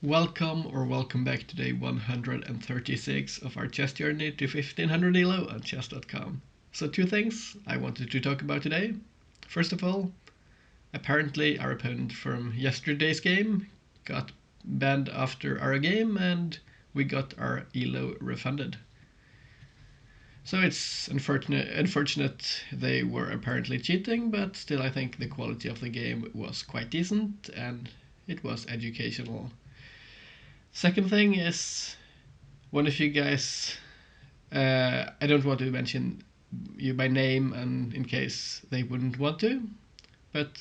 Welcome back to day 136 of our chess journey to 1500 ELO on chess.com. So two things I wanted to talk about today. First of all, apparently our opponent from yesterday's game got banned after our game and we got our ELO refunded. So it's unfortunate they were apparently cheating, but still I think the quality of the game was quite decent and it was educational. Second thing is, one of you guys, I don't want to mention you by name and in case they wouldn't want to, but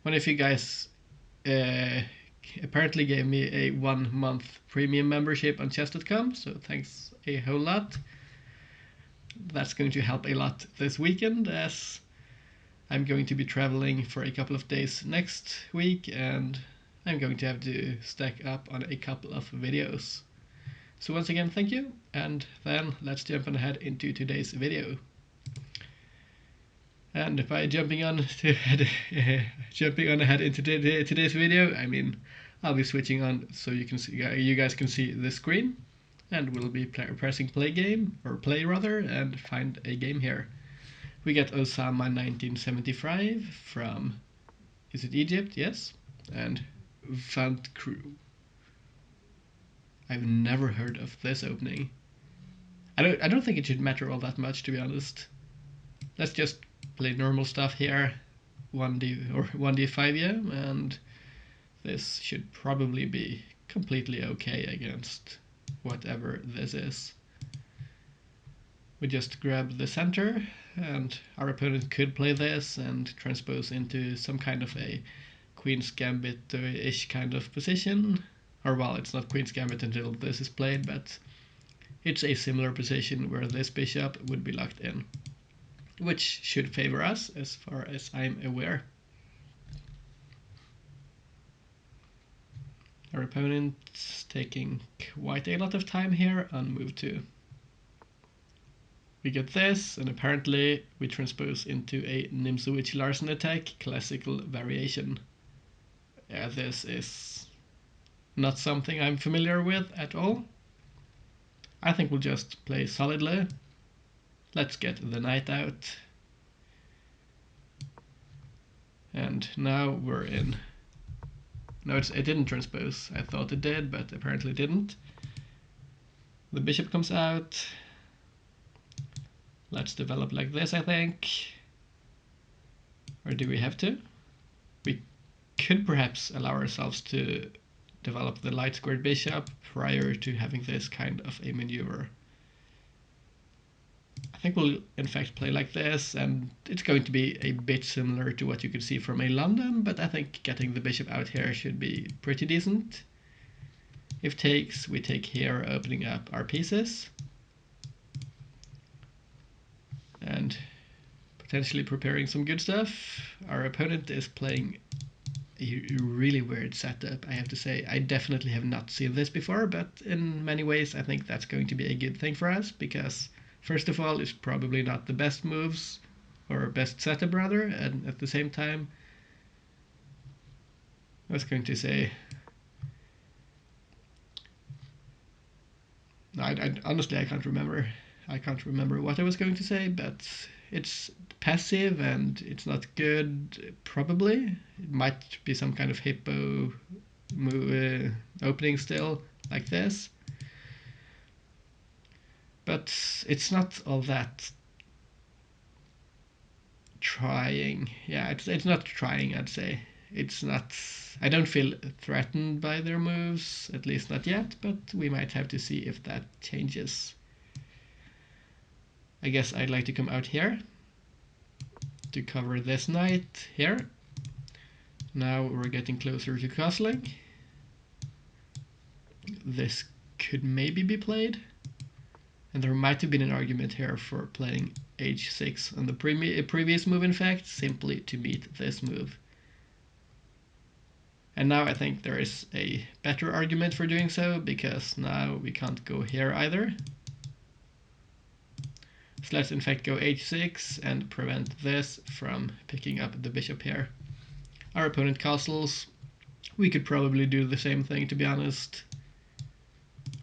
one of you guys apparently gave me a 1 month premium membership on chess.com, so thanks a whole lot. That's going to help a lot this weekend as I'm going to be traveling for a couple of days next week and I'm going to have to stack up on a couple of videos. So once again, thank you, and then let's jump on ahead into today's video. And by jumping on ahead into today's video, I mean I'll be switching on so you guys can see the screen, and we'll be pressing play rather, and find a game here. We get Osama 1975 from, is it Egypt? Yes, and Found Crew. I've never heard of this opening. I don't think it should matter all that much, to be honest. Let's just play normal stuff here. 1d or 1d5, yeah, and this should probably be completely okay against whatever this is. We just grab the center, and our opponent could play this and transpose into some kind of a Queen's Gambit-ish kind of position. Or well, it's not Queen's Gambit until this is played, but it's a similar position where this bishop would be locked in, which should favor us as far as I'm aware. Our opponent's taking quite a lot of time here on move 2. We get this, and apparently we transpose into a Nimzowitsch-Larsen attack, classical variation. Yeah, this is not something I'm familiar with at all. I think we'll just play solidly. Let's get the knight out. And now we're in. No, it didn't transpose. I thought it did, but apparently it didn't. The bishop comes out. Let's develop like this, I think. Or do we have to? We could perhaps allow ourselves to develop the light squared bishop prior to having this kind of a maneuver. I think we'll in fact play like this, and it's going to be a bit similar to what you could see from a London, but I think getting the bishop out here should be pretty decent. If takes, we take here, opening up our pieces. And potentially preparing some good stuff. Our opponent is playing a really weird setup, I have to say. I definitely have not seen this before, but in many ways I think that's going to be a good thing for us, because first of all, it's probably not the best moves, or best setup rather, and at the same time, I was going to say, honestly I can't remember. I can't remember what I was going to say, but it's passive and it's not good, probably. It might be some kind of hippo opening still, like this. But it's not all that trying. Yeah, it's not trying, I'd say. It's not. I don't feel threatened by their moves, at least not yet, but we might have to see if that changes. I guess I'd like to come out here to cover this knight here. Now we're getting closer to castling. This could maybe be played. And there might have been an argument here for playing h6 on the previous move, in fact, simply to meet this move. And now I think there is a better argument for doing so, because now we can't go here either. So let's in fact go h6 and prevent this from picking up the bishop here. Our opponent castles. We could probably do the same thing, to be honest.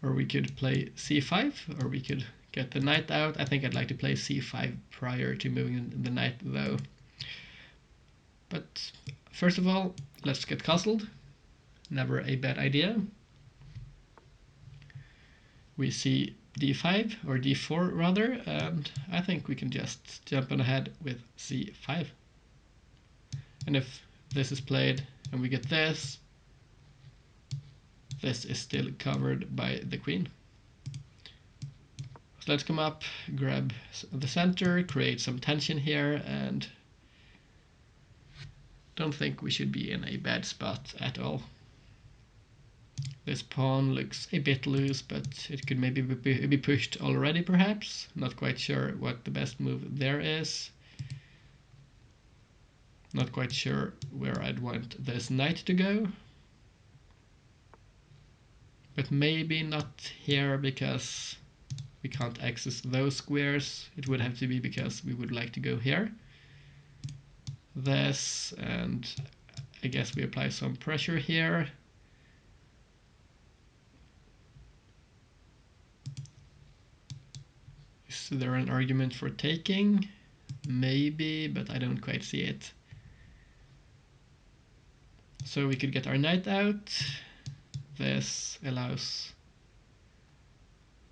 Or we could play c5, or we could get the knight out. I think I'd like to play c5 prior to moving the knight, though. But first of all, let's get castled. Never a bad idea. We see d5, or d4 rather, and I think we can just jump on ahead with c5. And if this is played and we get this is still covered by the queen. So let's come up, grab the center, create some tension here, and don't think we should be in a bad spot at all. This pawn looks a bit loose, but it could maybe be pushed already, perhaps. Not quite sure what the best move there is. Not quite sure where I'd want this knight to go. But maybe not here, because we can't access those squares. It would have to be because we would like to go here. This, and I guess we apply some pressure here. Is there an argument for taking? Maybe, but I don't quite see it. So we could get our knight out. This allows,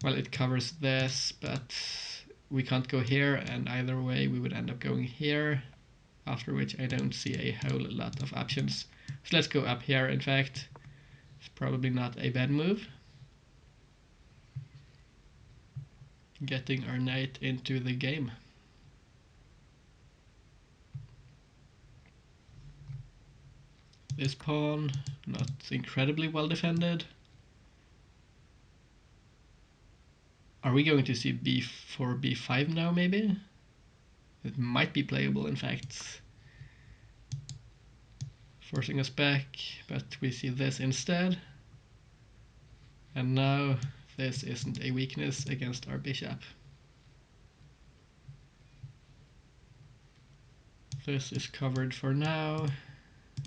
well, it covers this, but we can't go here, and either way we would end up going here, after which I don't see a whole lot of options. So let's go up here, in fact. It's probably not a bad move. Getting our knight into the game. This pawn, not incredibly well defended. Are we going to see b4, b5 now, maybe? It might be playable, in fact. Forcing us back, but we see this instead. And now this isn't a weakness against our bishop. This is covered for now,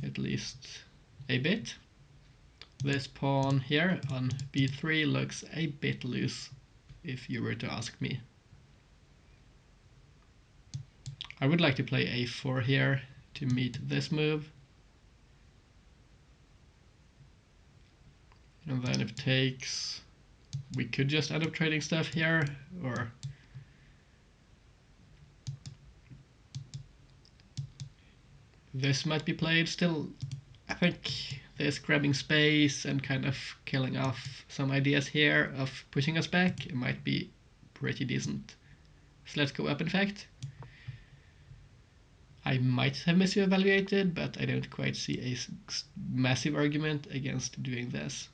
at least a bit. This pawn here on b3 looks a bit loose, if you were to ask me. I would like to play a4 here to meet this move. And then if takes, we could just end up trading stuff here, or this might be played still. I think this grabbing space and kind of killing off some ideas here of pushing us back, it might be pretty decent. So let's go up, in fact. I might have misevaluated, but I don't quite see a massive argument against doing this.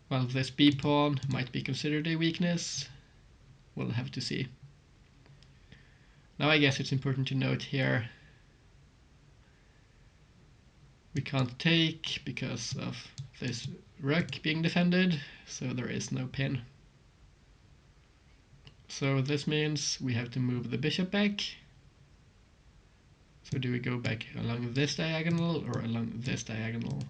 Well, this b pawn might be considered a weakness. We'll have to see. Now I guess it's important to note here we can't take because of this rook being defended, so there is no pin. So this means we have to move the bishop back. So do we go back along this diagonal or along this diagonal?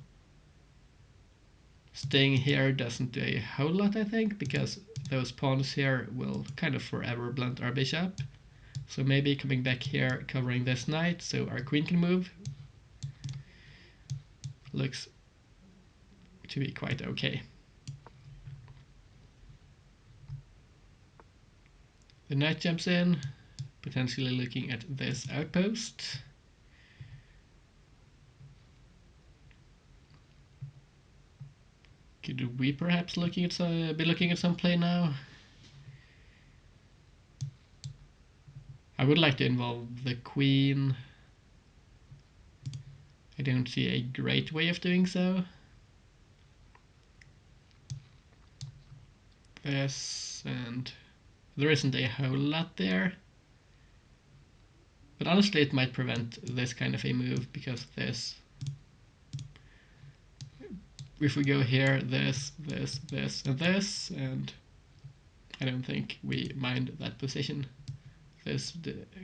Staying here doesn't do a whole lot, I think, because those pawns here will kind of forever blunt our bishop. So maybe coming back here, covering this knight, so our queen can move, looks to be quite okay. The knight jumps in, potentially looking at this outpost. Could we perhaps be looking at some play now? I would like to involve the queen. I don't see a great way of doing so. This, and there isn't a whole lot there. But honestly, it might prevent this kind of a move, because this, if we go here, this, and this, and I don't think we mind that position. This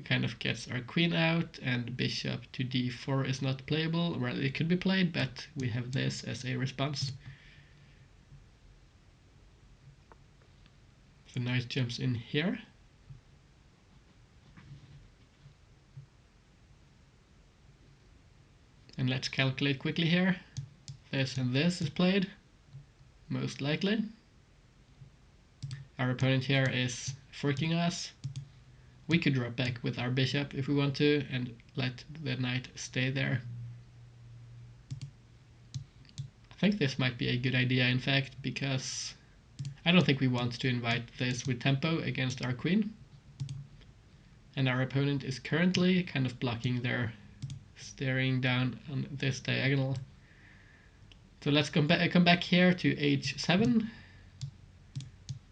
kind of gets our queen out, and bishop to d4 is not playable. Well, it could be played, but we have this as a response. The knight jumps in here. And let's calculate quickly here. This and this is played, most likely. Our opponent here is forking us. We could drop back with our bishop if we want to and let the knight stay there. I think this might be a good idea, in fact, because I don't think we want to invite this with tempo against our queen. And our opponent is currently kind of blocking their staring down on this diagonal. So let's come back here to h7.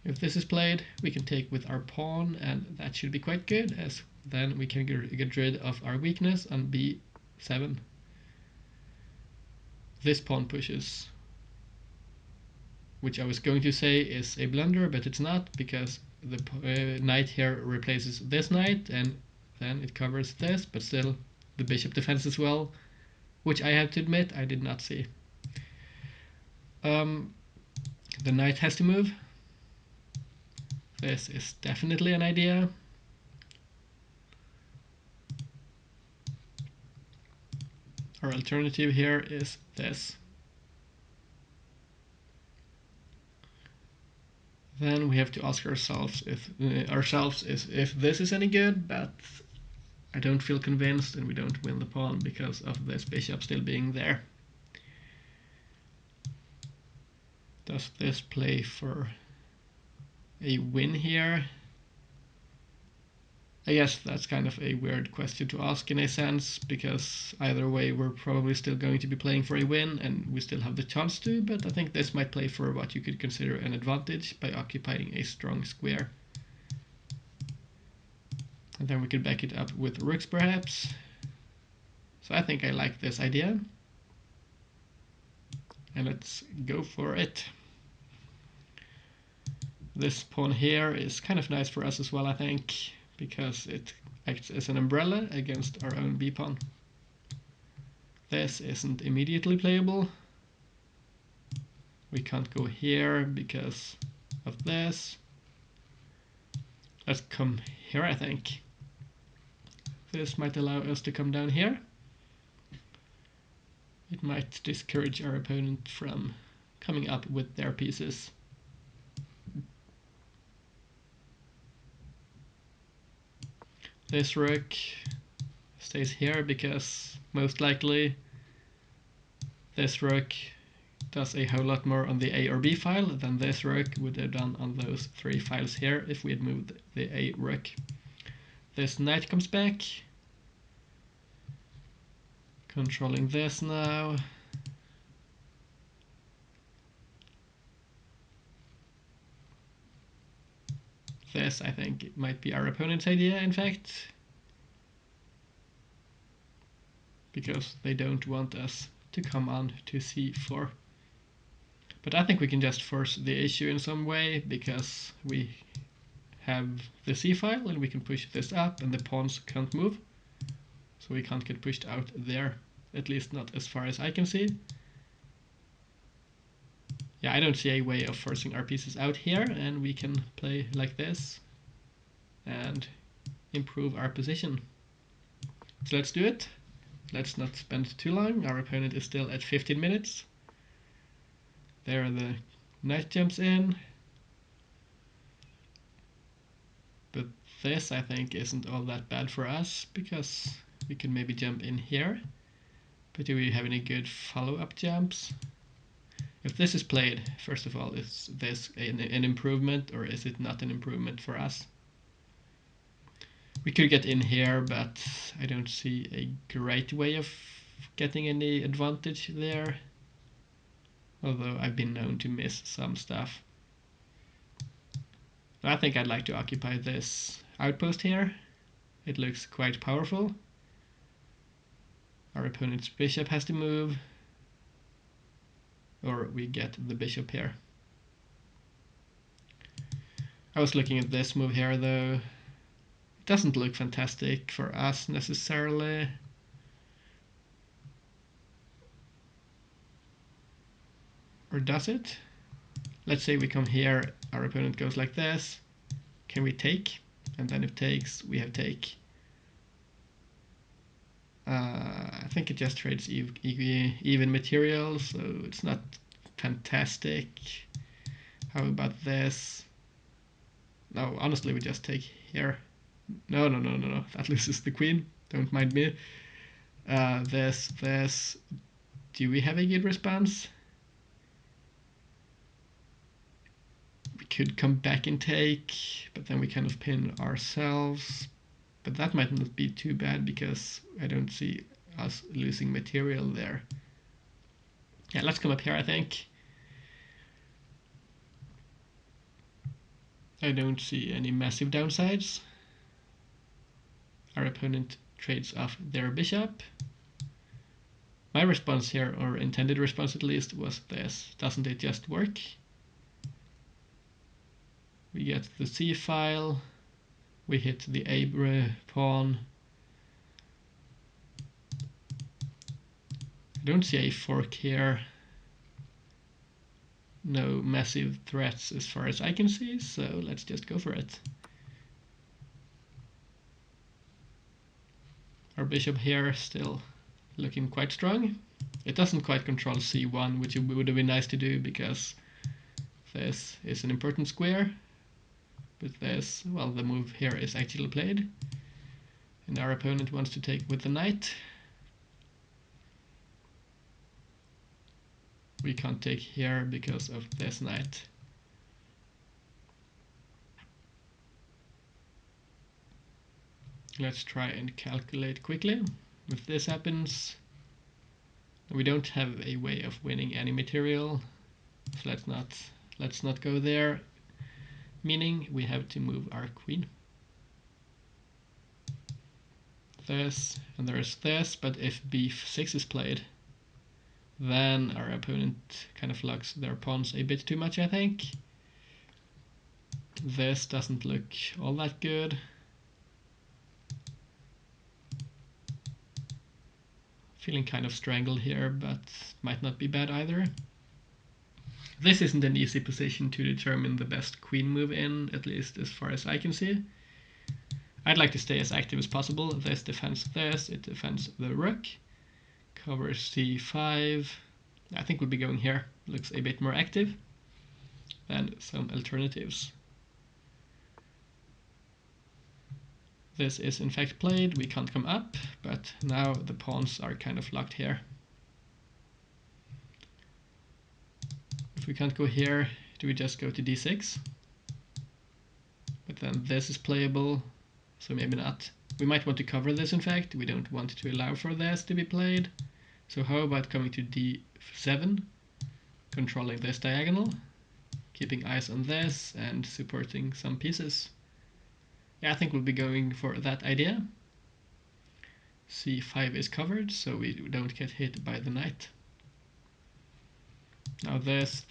If this is played, we can take with our pawn, and that should be quite good, as then we can get rid of our weakness on b7. This pawn pushes, which I was going to say is a blunder, but it's not, because the knight here replaces this knight, and then it covers this, but still the bishop defends as well, which I have to admit I did not see. The knight has to move. This is definitely an idea. Our alternative here is this. Then we have to ask ourselves if this is any good, but I don't feel convinced, and we don't win the pawn because of this bishop still being there. Does this play for a win here? I guess that's kind of a weird question to ask in a sense, because either way we're probably still going to be playing for a win, and we still have the chance to, but I think this might play for what you could consider an advantage by occupying a strong square. And then we could back it up with rooks perhaps. So I think I like this idea. And let's go for it. This pawn here is kind of nice for us as well, I think, because it acts as an umbrella against our own b-pawn. This isn't immediately playable. We can't go here because of this. Let's come here, I think. This might allow us to come down here. It might discourage our opponent from coming up with their pieces. This rook stays here because most likely this rook does a whole lot more on the A or B file than this rook would have done on those 3 files here if we had moved the A rook. This knight comes back, controlling this now. This, I think, it might be our opponent's idea, in fact, because they don't want us to come on to c4. But I think we can just force the issue in some way, because we have the c file and we can push this up and the pawns can't move. So we can't get pushed out there, at least not as far as I can see. Yeah, I don't see a way of forcing our pieces out here, and we can play like this and improve our position. So let's do it. Let's not spend too long. Our opponent is still at 15 minutes. There the knight jumps in. But this, I think, isn't all that bad for us, because we can maybe jump in here. But do we have any good follow-up jumps? If this is played, first of all, is this an improvement, or is it not an improvement for us? We could get in here, but I don't see a great way of getting any advantage there. Although I've been known to miss some stuff. I think I'd like to occupy this outpost here. It looks quite powerful. Our opponent's bishop has to move, or we get the bishop here. I was looking at this move here though. Doesn't look fantastic for us necessarily. Or does it? Let's say we come here, our opponent goes like this. Can we take? And then if takes, we have take. I think it just trades even material, so it's not fantastic. How about this? No, honestly, we just take here. No. That loses the queen. Don't mind me. This. Do we have a good response? We could come back and take, but then we kind of pin ourselves. But that might not be too bad because I don't see us losing material there. Yeah, let's come up here, I think. I don't see any massive downsides. Our opponent trades off their bishop. My response here, or intended response at least, was this. Doesn't it just work? We get the C file. We hit the A pawn. I don't see a fork here. No massive threats as far as I can see, so let's just go for it. Our bishop here still looking quite strong. It doesn't quite control c1, which would have been nice to do because this is an important square. But this, well, the move here is actually played. And our opponent wants to take with the knight. We can't take here because of this knight. Let's try and calculate quickly. If this happens, we don't have a way of winning any material, so let's not go there. Meaning we have to move our queen. This, and there's this, but if b6 is played, then our opponent kind of locks their pawns a bit too much, I think. This doesn't look all that good. Feeling kind of strangled here, but might not be bad either. This isn't an easy position to determine the best queen move in, at least as far as I can see. I'd like to stay as active as possible. This defends this, it defends the rook. Covers c5. I think we'll be going here. Looks a bit more active. And some alternatives. This is in fact played. We can't come up, but now the pawns are kind of locked here. If we can't go here, do we just go to d6? But then this is playable, so maybe not. We might want to cover this in fact. We don't want to allow for this to be played. So how about coming to d7, controlling this diagonal, keeping eyes on this and supporting some pieces. Yeah, I think we'll be going for that idea. c5 is covered, so we don't get hit by the knight. Now this,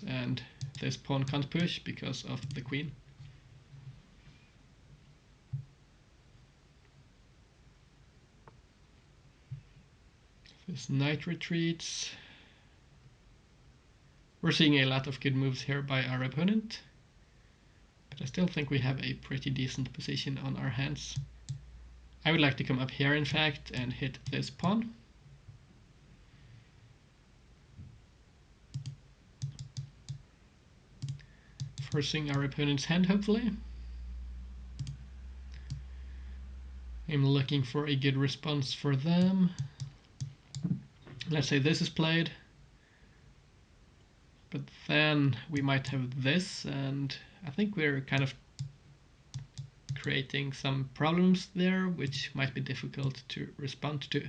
and this pawn can't push because of the queen. This knight retreats. We're seeing a lot of good moves here by our opponent, but I still think we have a pretty decent position on our hands. I would like to come up here in fact and hit this pawn. Forcing our opponent's hand, hopefully. I'm looking for a good response for them. Let's say this is played. But then we might have this, and I think we're kind of creating some problems there, which might be difficult to respond to.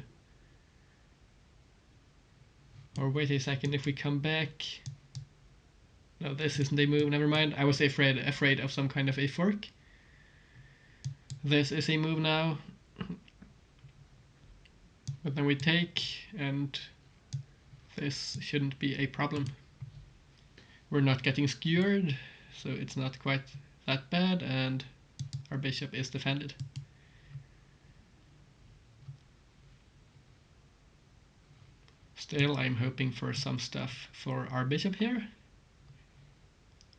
Or wait a second, if we come back... No, this isn't a move, never mind. I was afraid of some kind of a fork. This is a move now. But then we take, and this shouldn't be a problem. We're not getting skewered, so it's not quite that bad, and our bishop is defended. Still, I'm hoping for some stuff for our bishop here.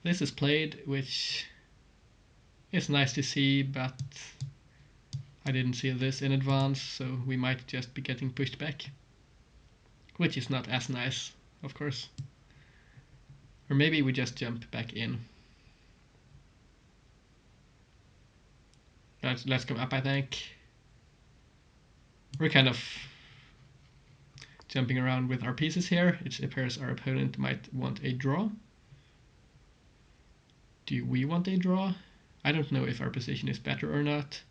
This is played, which is nice to see, but I didn't see this in advance, so we might just be getting pushed back. Which is not as nice, of course. Or maybe we just jump back in. Let's come up, I think. We're kind of jumping around with our pieces here. It appears our opponent might want a draw. Do we want a draw? I don't know if our position is better or not.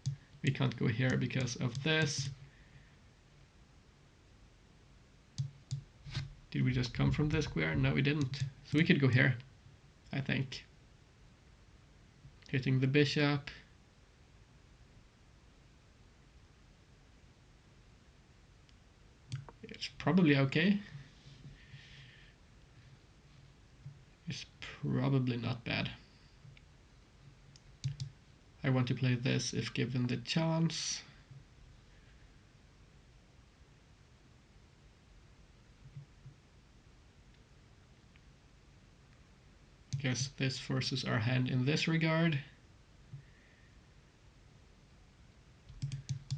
We can't go here because of this. Did we just come from this square? No, we didn't. So we could go here, I think. Hitting the bishop. It's probably okay. It's probably not bad. I want to play this if given the chance. Guess this forces our hand in this regard.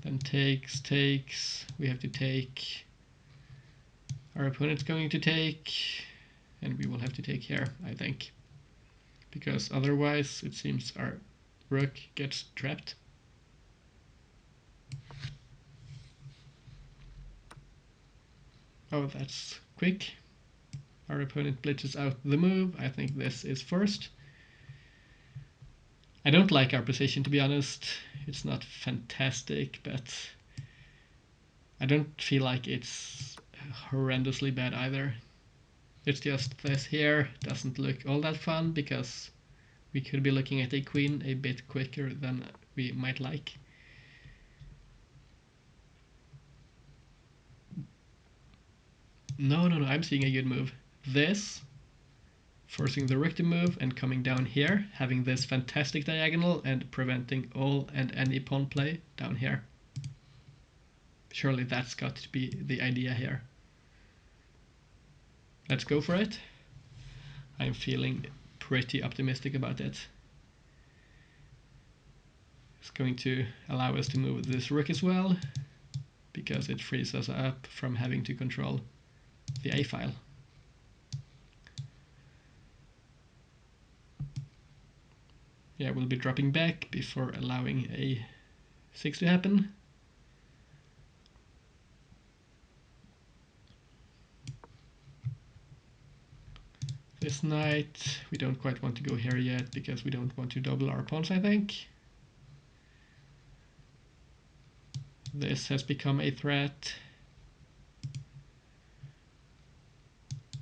Then takes. We have to take. Our opponent's going to take. And we will have to take here, I think. Because otherwise it seems our rook gets trapped. Oh, that's quick. Our opponent blitzes out the move. I think this is first. I don't like our position, to be honest. It's not fantastic, but I don't feel like it's horrendously bad either. It's just this here doesn't look all that fun because we could be looking at a queen a bit quicker than we might like. No, I'm seeing a good move. This, forcing the rook to move and coming down here, having this fantastic diagonal and preventing all and any pawn play down here. Surely that's got to be the idea here. Let's go for it. I'm feeling pretty optimistic about it. It's going to allow us to move this rook as well, because it frees us up from having to control the A file. Yeah, we'll be dropping back before allowing A6 to happen. This knight, we don't quite want to go here yet because we don't want to double our pawns, I think. This has become a threat.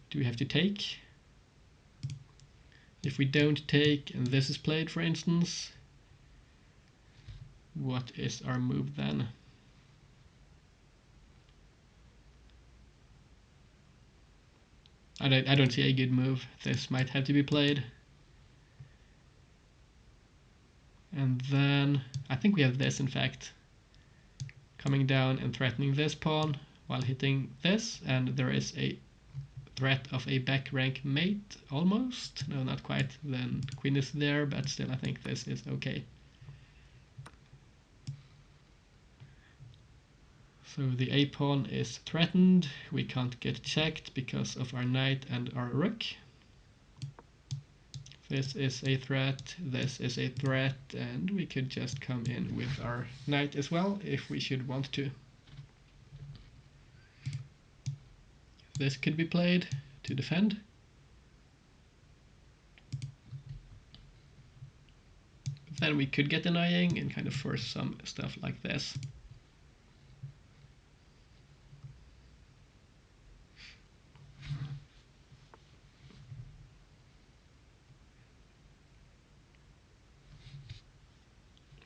Do we have to take? If we don't take, and this is played, for instance, what is our move then? I don't see a good move. This might have to be played. And then, I think we have this, in fact. Coming down and threatening this pawn while hitting this, and there is a threat of a back rank mate, almost. No, not quite. Then queen is there, but still I think this is okay. So the A pawn is threatened. We can't get checked because of our knight and our rook. This is a threat, this is a threat, and we could just come in with our knight as well if we should want to. This could be played to defend. Then we could get denying and kind of force some stuff like this.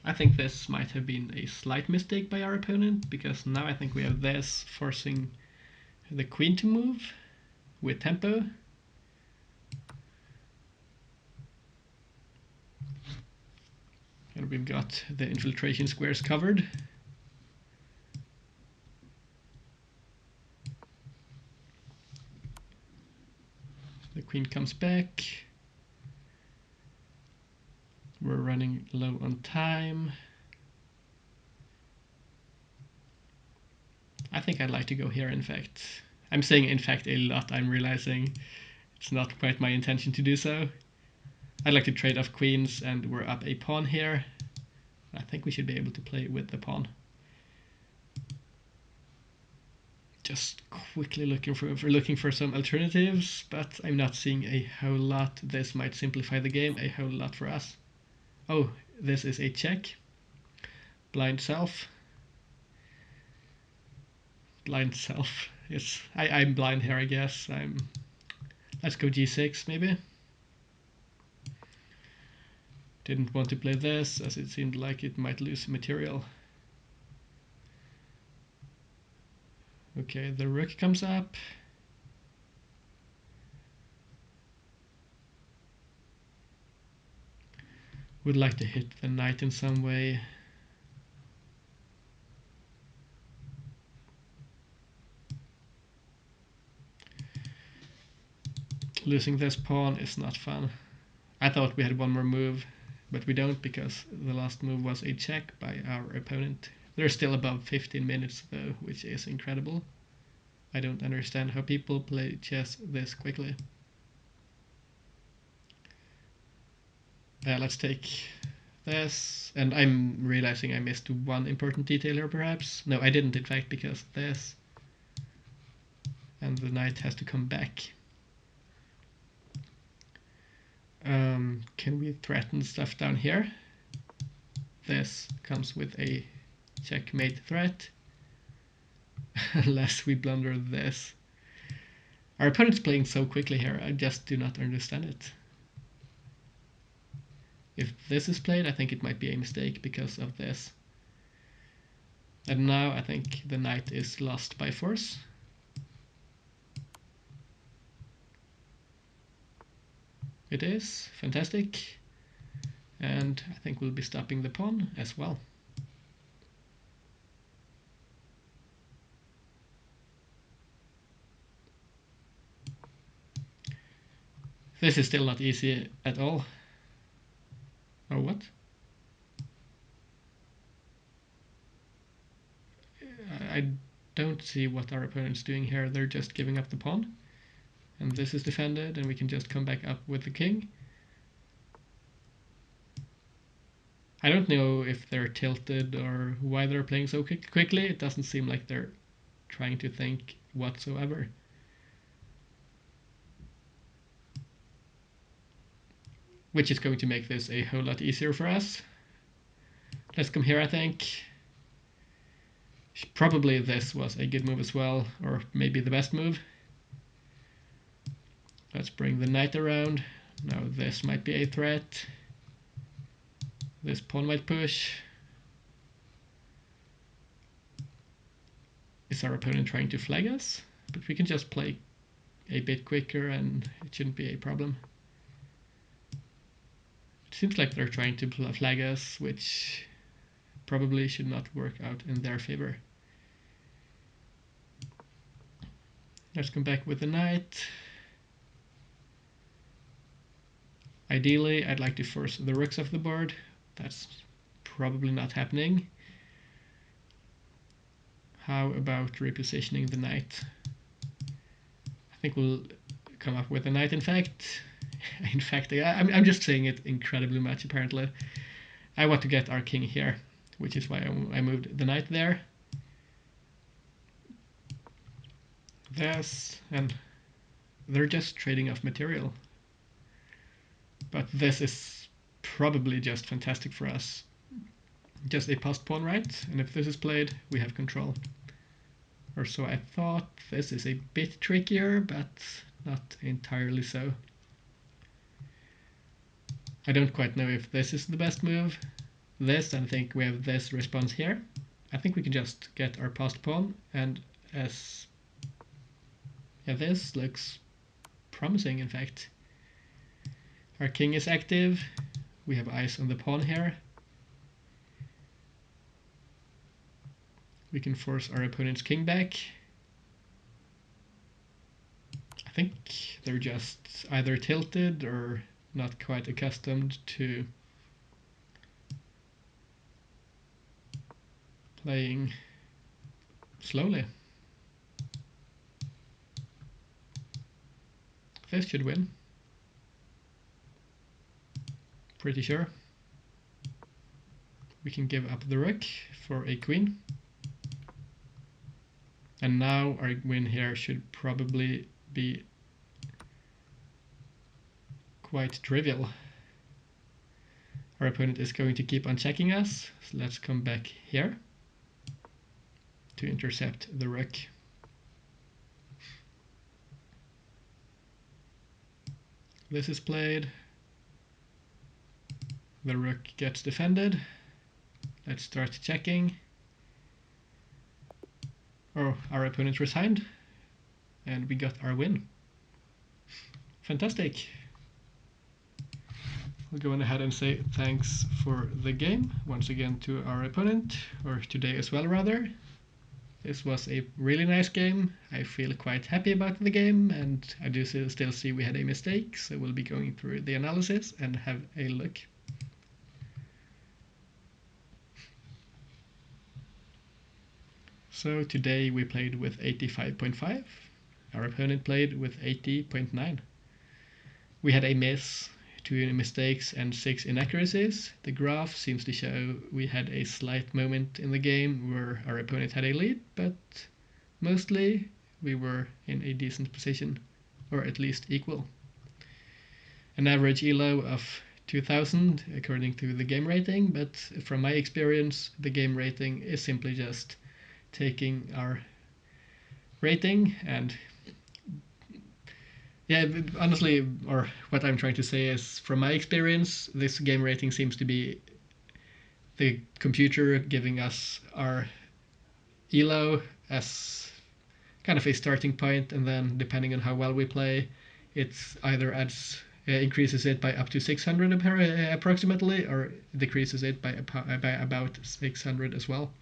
I think this might have been a slight mistake by our opponent, because now I think we have this forcing the queen to move with tempo. And we've got the infiltration squares covered. queen comes back. We're running low on time. I think I'd like to go here, in fact. I'm saying in fact a lot, I'm realizing. It's not quite my intention to do so. I'd like to trade off queens, and we're up a pawn here. I think we should be able to play with the pawn. Just quickly looking for some alternatives, but I'm not seeing a whole lot. This might simplify the game a whole lot for us. Oh, this is a check. Blind self. Blind self. Yes, I'm blind here, I guess. Let's go g6 maybe. Didn't want to play this as it seemed like it might lose material. Okay, the rook comes up. Would like to hit the knight in some way. Losing this pawn is not fun. I thought we had one more move, but we don't because the last move was a check by our opponent. They're still above 15 minutes though, which is incredible. I don't understand how people play chess this quickly. Let's take this, and I'm realizing I missed one important detail here perhaps. No, I didn't in fact, because this, and the knight has to come back. Can we threaten stuff down here? This comes with a checkmate threat. Unless we blunder this. Our opponent's playing so quickly here, I just do not understand it. If this is played, I think it might be a mistake because of this. And now I think the knight is lost by force. It is. Fantastic. And I think we'll be stopping the pawn as well. This is still not easy at all. Or what? I don't see what our opponent's doing here. They're just giving up the pawn. And this is defended, and we can just come back up with the king. I don't know if they're tilted or why they're playing so quickly. It doesn't seem like they're trying to think whatsoever. Which is going to make this a whole lot easier for us. Let's come here, I think. Probably this was a good move as well, or maybe the best move. Let's bring the knight around. Now this might be a threat. This pawn might push. Is our opponent trying to flag us? But we can just play a bit quicker and it shouldn't be a problem. It seems like they're trying to flag us, which probably should not work out in their favor. Let's come back with the knight. Ideally, I'd like to force the rooks off the board. That's probably not happening. How about repositioning the knight? I think we'll come up with a knight, in fact. In fact, I'm just saying it incredibly much, apparently. I want to get our king here, which is why I moved the knight there. This, and they're just trading off material. But this is probably just fantastic for us. Just a passed pawn, right? And if this is played, we have control. Or so I thought. This is a bit trickier, but not entirely so. I don't quite know if this is the best move. This, and I think we have this response here. I think we can just get our passed pawn, and as yeah, this looks promising, in fact. Our king is active. We have eyes on the pawn here. We can force our opponent's king back. I think they're just either tilted or not quite accustomed to playing slowly. This should win. Pretty sure. We can give up the rook for a queen. And now our win here should probably be quite trivial. Our opponent is going to keep on checking us, so let's come back here to intercept the rook. This is played. The rook gets defended. Let's start checking. Oh, our opponent resigned, and we got our win. Fantastic. I'll go on ahead and say thanks for the game once again to our opponent, or today as well rather. This was a really nice game. I feel quite happy about the game, and I do still see we had a mistake, so we'll be going through the analysis and have a look. So today we played with 85.5. Our opponent played with 80.9. We had a miss, 2 mistakes and 6 inaccuracies. The graph seems to show we had a slight moment in the game where our opponent had a lead, but mostly we were in a decent position, or at least equal. An average ELO of 2000 according to the game rating, but from my experience the game rating is simply just taking our rating and honestly, or what I'm trying to say is, from my experience, this game rating seems to be the computer giving us our ELO as kind of a starting point, and then depending on how well we play, it's either increases it by up to 600 approximately, or decreases it by about 600 as well.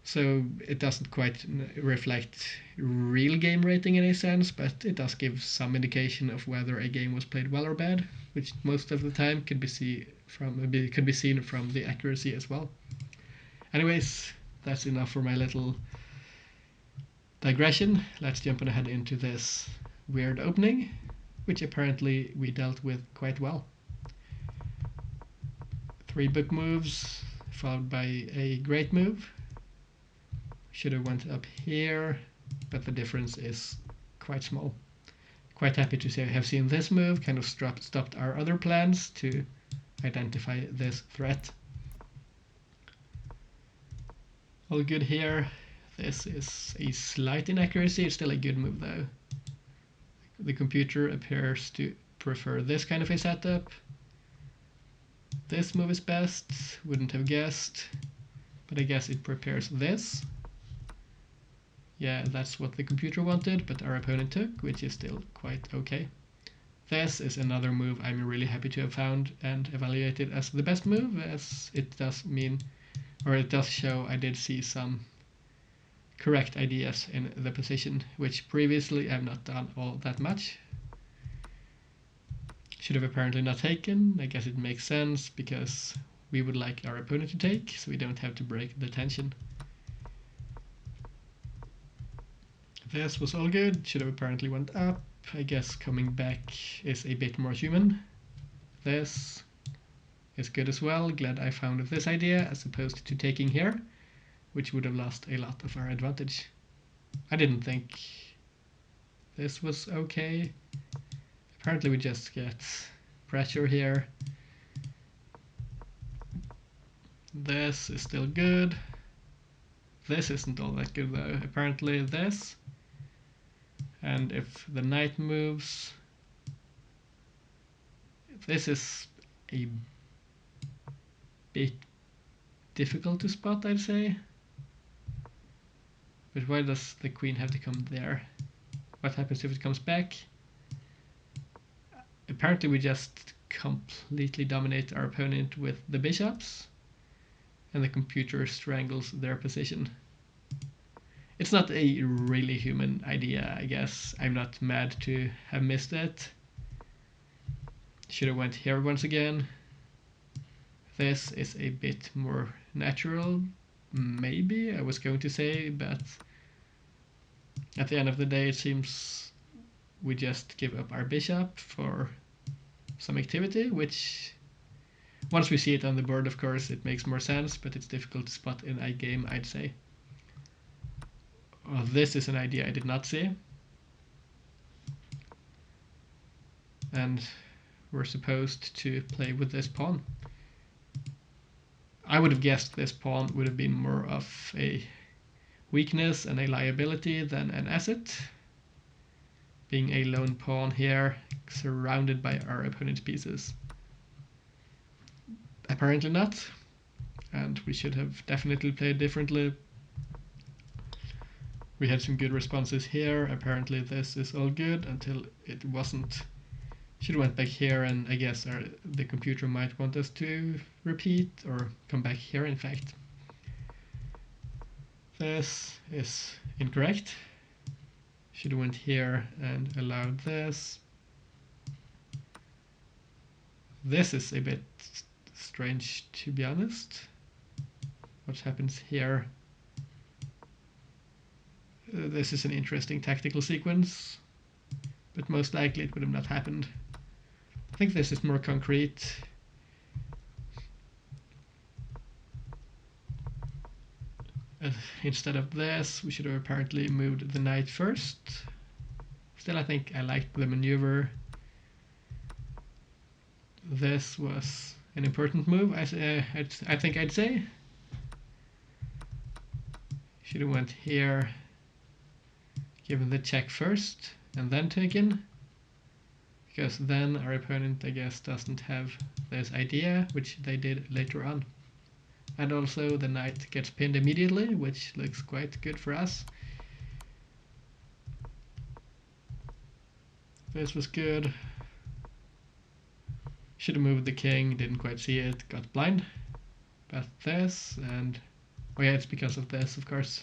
So it doesn't quite reflect real game rating in a sense, but it does give some indication of whether a game was played well or bad, which most of the time could be seen from the accuracy as well. Anyways, that's enough for my little digression. Let's jump ahead into this weird opening, which apparently we dealt with quite well. 3 book moves followed by a great move. Should have went up here, but the difference is quite small. Quite happy to have seen this move, kind of stopped our other plans to identify this threat. All good here. This is a slight inaccuracy, it's still a good move though. The computer appears to prefer this kind of a setup. This move is best, wouldn't have guessed, but I guess it prepares this. Yeah, that's what the computer wanted, but our opponent took, which is still quite okay. This is another move I'm really happy to have found and evaluated as the best move, as it does mean, or it does show I did see some correct ideas in the position, which previously I've not done all that much. Should have apparently not taken. I guess it makes sense because we would like our opponent to take, so we don't have to break the tension. This was all good, should have apparently went up. I guess coming back is a bit more human. This is good as well, glad I found this idea as opposed to taking here, which would have lost a lot of our advantage. I didn't think this was okay. Apparently we just get pressure here. This is still good. This isn't all that good though. Apparently this. And if the knight moves, this is a bit difficult to spot, I'd say. But why does the queen have to come there? What happens if it comes back? Apparently we just completely dominate our opponent with the bishops, and the computer strangles their position. It's not a really human idea, I guess. I'm not mad to have missed it. Should have went here once again. This is a bit more natural, maybe, I was going to say, but at the end of the day it seems we just give up our bishop for some activity, which once we see it on the board, of course, it makes more sense, but it's difficult to spot in a game, I'd say. Oh, this is an idea I did not see. And we're supposed to play with this pawn. I would have guessed this pawn would have been more of a weakness and a liability than an asset. Being a lone pawn here, surrounded by our opponent's pieces. Apparently not, and we should have definitely played differently. We had some good responses here. Apparently this is all good until it wasn't. Should have went back here, and I guess the computer might want us to repeat or come back here, in fact. This is incorrect. Should have went here and allowed this. This is a bit strange, to be honest. What happens here? This is an interesting tactical sequence, but most likely it would have not happened. I think this is more concrete. Instead of this, we should have apparently moved the knight first. Still, I think I liked the maneuver. This was an important move, I think I'd say. Should have went here, given the check first, and then taken. Because then our opponent, I guess, doesn't have this idea, which they did later on. And also the knight gets pinned immediately, which looks quite good for us. This was good. Should have moved the king, didn't quite see it, got blind. But this, and oh yeah, it's because of this, of course.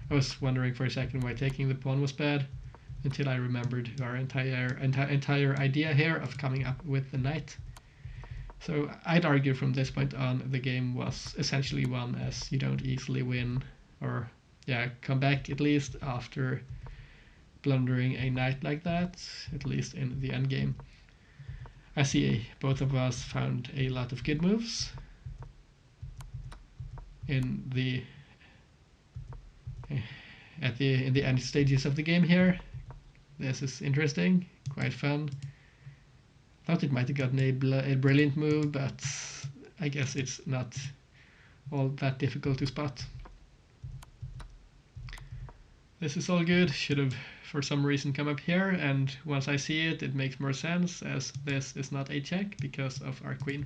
I was wondering for a second why taking the pawn was bad, until I remembered our entire idea here of coming up with the knight. So I'd argue from this point on the game was essentially won, as you don't easily win, or yeah, come back at least after blundering a knight like that, at least in the end game. I see both of us found a lot of good moves in the end stages of the game here. This is interesting, quite fun. Thought it might have gotten a brilliant move, but I guess it's not all that difficult to spot. This is all good. Should have for some reason come up here, and once I see it, it makes more sense, as this is not a check because of our queen.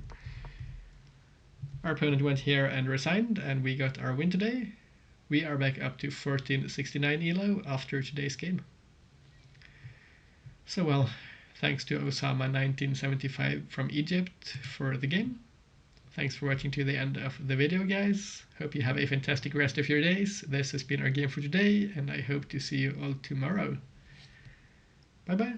Our opponent went here and resigned, and we got our win today. We are back up to 1469 ELO after today's game. So well, thanks to Osama 1975 from Egypt for the game. Thanks for watching to the end of the video, guys. Hope you have a fantastic rest of your days. This has been our game for today, and I hope to see you all tomorrow. Bye bye.